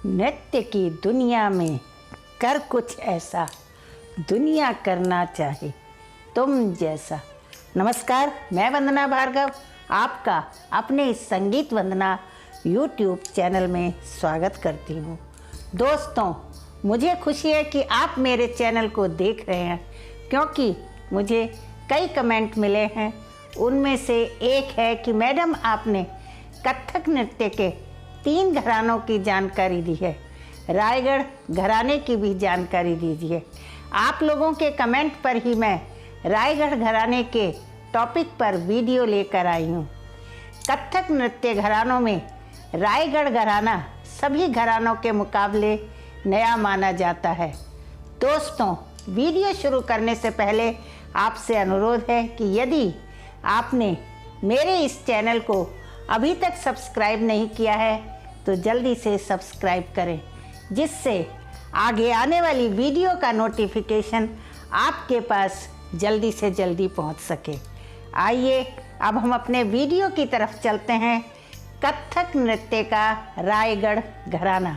नृत्य की दुनिया में कर कुछ ऐसा, दुनिया करना चाहे तुम जैसा। नमस्कार, मैं वंदना भार्गव आपका अपने इस संगीत वंदना यूट्यूब चैनल में स्वागत करती हूँ। दोस्तों, मुझे खुशी है कि आप मेरे चैनल को देख रहे हैं, क्योंकि मुझे कई कमेंट मिले हैं। उनमें से एक है कि मैडम, आपने कथक नृत्य के 3 घरानों की जानकारी दी है, रायगढ़ घराने की भी जानकारी दीजिए। आप लोगों के कमेंट पर ही मैं रायगढ़ घराने के टॉपिक पर वीडियो लेकर आई हूँ। कथक नृत्य घरानों में रायगढ़ घराना सभी घरानों के मुकाबले नया माना जाता है। दोस्तों, वीडियो शुरू करने से पहले आपसे अनुरोध है कि यदि आपने मेरे इस चैनल को अभी तक सब्सक्राइब नहीं किया है तो जल्दी से सब्सक्राइब करें, जिससे आगे आने वाली वीडियो का नोटिफिकेशन आपके पास जल्दी से जल्दी पहुंच सके। आइए अब हम अपने वीडियो की तरफ चलते हैं। कथक नृत्य का रायगढ़ घराना।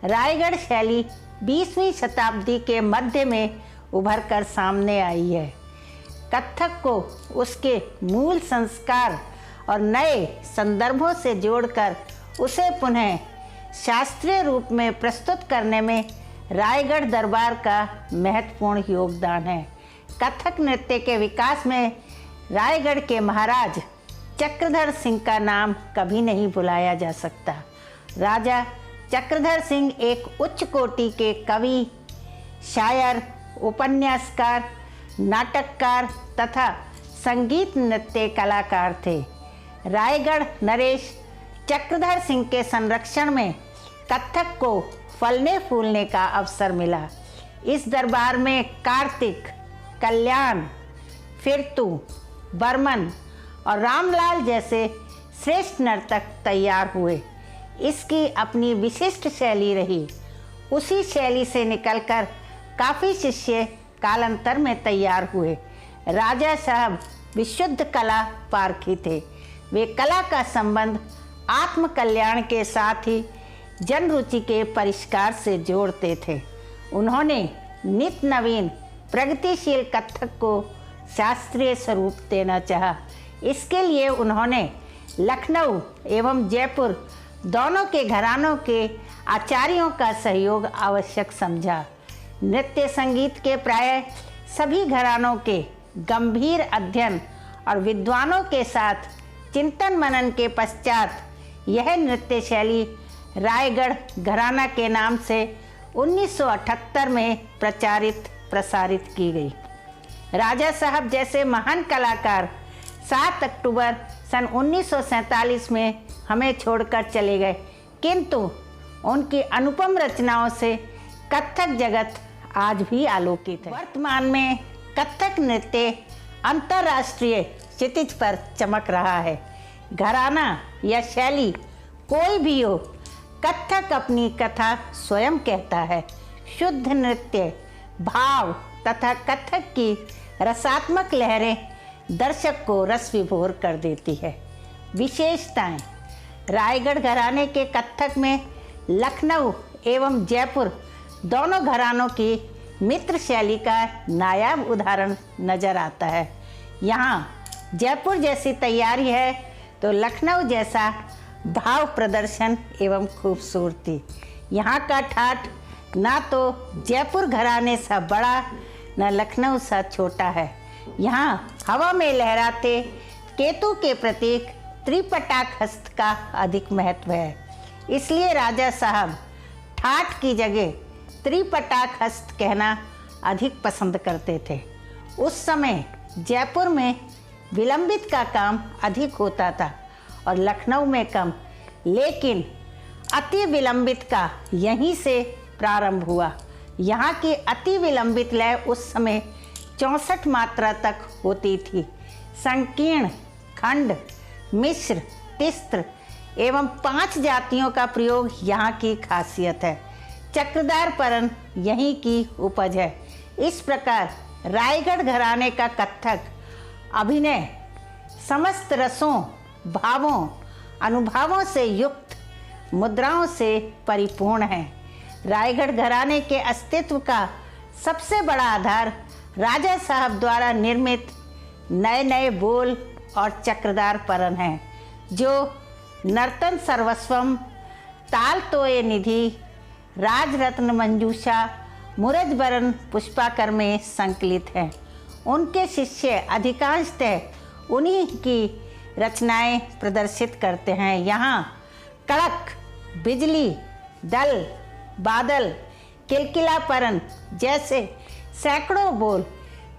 रायगढ़ शैली 20वीं शताब्दी के मध्य में उभर कर सामने आई है। कथक को उसके मूल संस्कार और नए संदर्भों से जोड़कर उसे पुनः शास्त्रीय रूप में प्रस्तुत करने में रायगढ़ दरबार का महत्वपूर्ण योगदान है। कथक नृत्य के विकास में रायगढ़ के महाराज चक्रधर सिंह का नाम कभी नहीं भुलाया जा सकता। राजा चक्रधर सिंह एक उच्च कोटि के कवि, शायर, उपन्यासकार, नाटककार तथा संगीत नृत्य कलाकार थे। रायगढ़ नरेश चक्रधर सिंह के संरक्षण में कथक को फलने फूलने का अवसर मिला। इस दरबार में कार्तिक, कल्याण, फिरतू, बर्मन और रामलाल जैसे श्रेष्ठ नर्तक तैयार हुए। इसकी अपनी विशिष्ट शैली रही। उसी शैली से निकलकर काफ़ी शिष्य कालांतर में तैयार हुए। राजा साहब विशुद्ध कला पारखी थे। वे कला का संबंध आत्म कल्याण के साथ ही जन रुचि के परिष्कार से जोड़ते थे। उन्होंने नित नवीन प्रगतिशील कथक को शास्त्रीय स्वरूप देना चाहा। इसके लिए उन्होंने लखनऊ एवं जयपुर दोनों के घरानों के आचार्यों का सहयोग आवश्यक समझा। नृत्य संगीत के प्राय सभी घरानों के गंभीर अध्ययन और विद्वानों के साथ चिंतन मनन के पश्चात यह नृत्य शैली रायगढ़ घराना के नाम से 1978 में प्रसारित की गई। राजा साहब जैसे महान कलाकार 7 अक्टूबर सन 1947 में हमें छोड़कर चले गए, किंतु उनकी अनुपम रचनाओं से कथक जगत आज भी आलोकित है। वर्तमान में कथक नृत्य अंतर्राष्ट्रीय क्षितिज पर चमक रहा है। घराना या शैली कोई भी हो, कथक अपनी कथा स्वयं कहता है। शुद्ध नृत्य, भाव तथा कथक की रसात्मक लहरें दर्शक को रस विभोर कर देती है। विशेषताएं: रायगढ़ घराने के कथक में लखनऊ एवं जयपुर दोनों घरानों की मित्र शैली का नायाब उदाहरण नजर आता है। यहाँ जयपुर जैसी तैयारी है तो लखनऊ जैसा भाव प्रदर्शन एवं खूबसूरती। यहाँ का ठाठ ना तो जयपुर घराने सा बड़ा न लखनऊ सा छोटा है। यहाँ हवा में लहराते केतु के प्रतीक त्रिपटाक हस्त का अधिक महत्व है। इसलिए राजा साहब ठाठ की जगह त्रिपटाक हस्त कहना अधिक पसंद करते थे। उस समय जयपुर में विलंबित का काम अधिक होता था और लखनऊ में कम, लेकिन अति विलंबित का यहीं से प्रारंभ हुआ। यहाँ की अति विलंबित लय उस समय 64 मात्रा तक होती थी। संकीर्ण, खंड, मिश्र, तिस्त्र एवं 5 जातियों का प्रयोग यहाँ की खासियत है। चक्रदार परन यहीं की उपज है। इस प्रकार रायगढ़ घराने का कथक अभिनय समस्त रसों, भावों, अनुभवों से युक्त मुद्राओं से परिपूर्ण है। रायगढ़ घराने के अस्तित्व का सबसे बड़ा आधार राजा साहब द्वारा निर्मित नए नए बोल और चक्रधार परन है, जो नर्तन सर्वस्वम, ताल तोय निधि, राजरत्न मंजूषा, मुरजबरन पुष्पाकर में संकलित है। उनके शिष्य अधिकांशतः उन्हीं की रचनाएं प्रदर्शित करते हैं। यहाँ कड़क, बिजली, दल, बादल, किलकिलापरन जैसे सैकड़ों बोल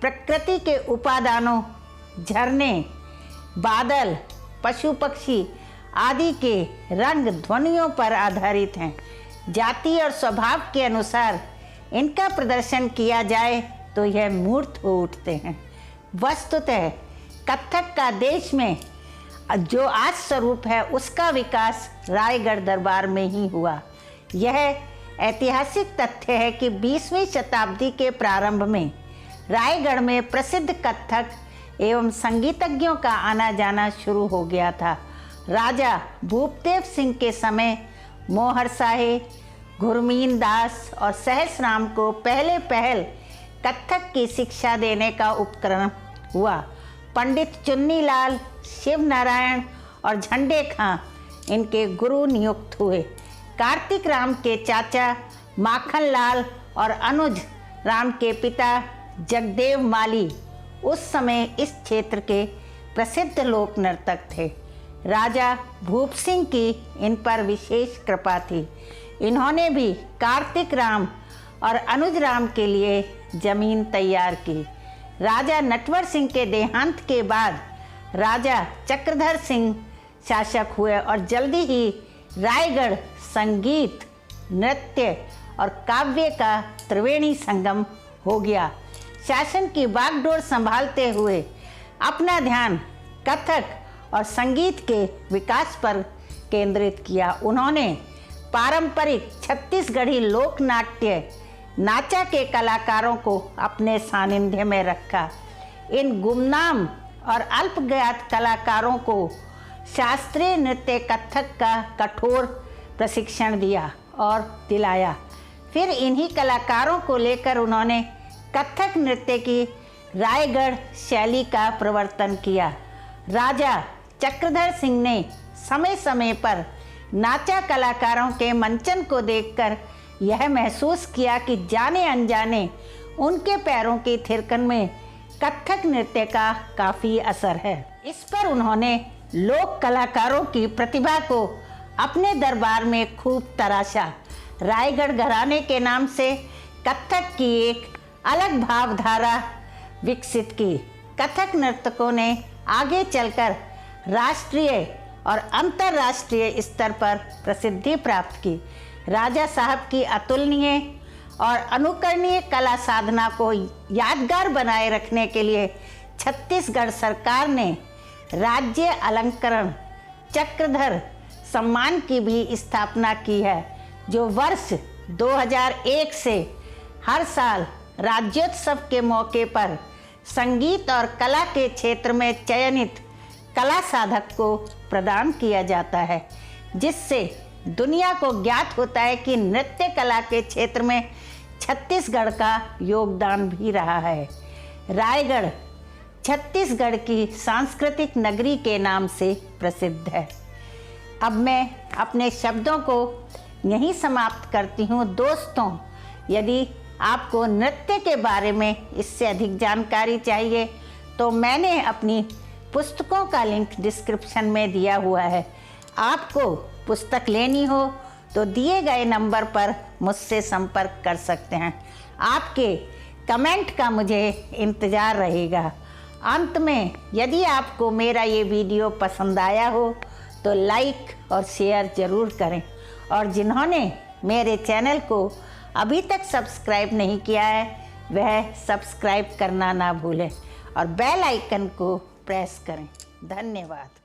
प्रकृति के उपादानों, झरने, बादल, पशु पक्षी आदि के रंग ध्वनियों पर आधारित हैं। जाति और स्वभाव के अनुसार इनका प्रदर्शन किया जाए तो यह मूर्त हो उठते हैं। वस्तुतः कथक का देश में जो आज स्वरूप है उसका विकास रायगढ़ दरबार में ही हुआ। यह ऐतिहासिक तथ्य है कि 20वीं शताब्दी के प्रारंभ में रायगढ़ में प्रसिद्ध कथक एवं संगीतज्ञों का आना जाना शुरू हो गया था। राजा भूपदेव सिंह के समय मोहर साहे, गुरमीन दास और सहसराम को पहल कथक की शिक्षा देने का उपक्रम हुआ। पंडित चुन्नीलाल, शिव नारायण और झंडे खां इनके गुरु नियुक्त हुए। कार्तिक राम के चाचा माखन लाल और अनुज राम के पिता जगदेव माली उस समय इस क्षेत्र के प्रसिद्ध लोक नर्तक थे। राजा भूप सिंह की इन पर विशेष कृपा थी। इन्होंने भी कार्तिक राम और अनुज राम के लिए जमीन तैयार की। राजा नटवर सिंह के देहांत के बाद राजा चक्रधर सिंह शासक हुए और जल्दी ही रायगढ़ संगीत, नृत्य और काव्य का त्रिवेणी संगम हो गया। शासन की बागडोर संभालते हुए अपना ध्यान कथक और संगीत के विकास पर केंद्रित किया। उन्होंने पारंपरिक छत्तीसगढ़ी लोक नाट्य नाचा के कलाकारों को अपने सानिध्य में रखा। इन गुमनाम और अल्पज्ञात कलाकारों को शास्त्रीय नृत्य कथक का कठोर प्रशिक्षण दिया और दिलाया। फिर इन्हीं कलाकारों को लेकर उन्होंने कथक नृत्य की रायगढ़ शैली का प्रवर्तन किया। राजा चक्रधर सिंह ने समय समय पर नाचा कलाकारों के मंचन को देखकर यह महसूस किया कि जाने अनजाने उनके पैरों की थिरकन में कथक नृत्य का काफ़ी असर है। इस पर उन्होंने लोक कलाकारों की प्रतिभा को अपने दरबार में खूब तराशा। रायगढ़ घराने के नाम से कथक की एक अलग भावधारा विकसित की। कथक नर्तकों ने आगे चलकर राष्ट्रीय और अंतर्राष्ट्रीय स्तर पर प्रसिद्धि प्राप्त की। राजा साहब की अतुलनीय और अनुकरणीय कला साधना को यादगार बनाए रखने के लिए छत्तीसगढ़ सरकार ने राज्य अलंकरण चक्रधर सम्मान की भी स्थापना की है, जो वर्ष 2001 से हर साल राज्योत्सव के मौके पर संगीत और कला के क्षेत्र में चयनित कला साधक को प्रदान किया जाता है, जिससे दुनिया को ज्ञात होता है कि नृत्य कला के क्षेत्र में छत्तीसगढ़ का योगदान भी रहा है। रायगढ़ छत्तीसगढ़ की सांस्कृतिक नगरी के नाम से प्रसिद्ध है। अब मैं अपने शब्दों को यहीं समाप्त करती हूँ। दोस्तों, यदि आपको नृत्य के बारे में इससे अधिक जानकारी चाहिए तो मैंने अपनी पुस्तकों का लिंक डिस्क्रिप्शन में दिया हुआ है। आपको पुस्तक लेनी हो तो दिए गए नंबर पर मुझसे संपर्क कर सकते हैं। आपके कमेंट का मुझे इंतज़ार रहेगा। अंत में, यदि आपको मेरा ये वीडियो पसंद आया हो तो लाइक और शेयर ज़रूर करें, और जिन्होंने मेरे चैनल को अभी तक सब्सक्राइब नहीं किया है वह सब्सक्राइब करना ना भूलें और बेल आइकन को प्रेस करें। धन्यवाद।